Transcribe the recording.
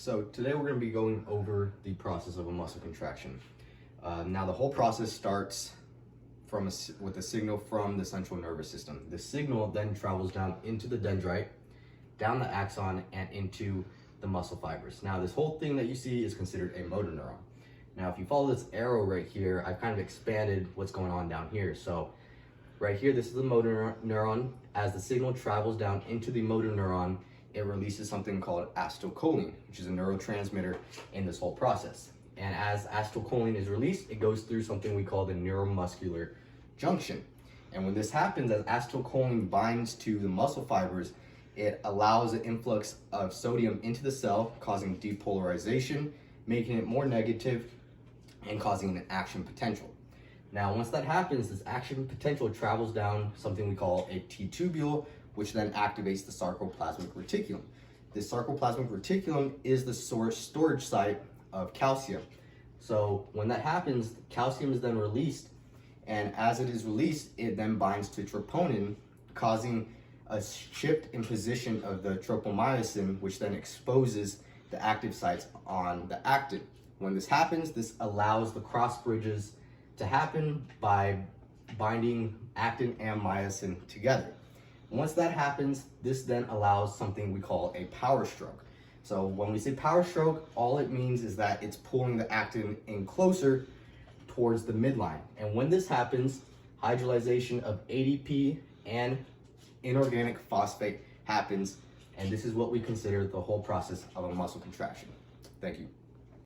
So today we're going to be going over the process of a muscle contraction. Now the whole process starts with a signal from the central nervous system. The signal then travels down into the dendrite, down the axon, and into the muscle fibers. Now this whole thing that you see is considered a motor neuron. Now if you follow this arrow right here, I've kind of expanded what's going on down here. So right here, this is the motor neuron. As the signal travels down into the motor neuron, it releases something called acetylcholine, which is a neurotransmitter in this whole process. And as acetylcholine is released, it goes through something we call the neuromuscular junction. And when this happens, as acetylcholine binds to the muscle fibers, it allows an influx of sodium into the cell, causing depolarization, making it more negative, and causing an action potential. Now, once that happens, this action potential travels down something we call a T-tubule, which then activates the sarcoplasmic reticulum. This sarcoplasmic reticulum is the storage site of calcium. So when that happens, calcium is then released, and as it is released, it then binds to troponin, causing a shift in position of the tropomyosin, which then exposes the active sites on the actin. When this happens, this allows the cross bridges to happen by binding actin and myosin together. Once that happens, this then allows something we call a power stroke. So when we say power stroke, all it means is that it's pulling the actin in closer towards the midline. And when this happens, hydrolyzation of ADP and inorganic phosphate happens, and this is what we consider the whole process of a muscle contraction. Thank you.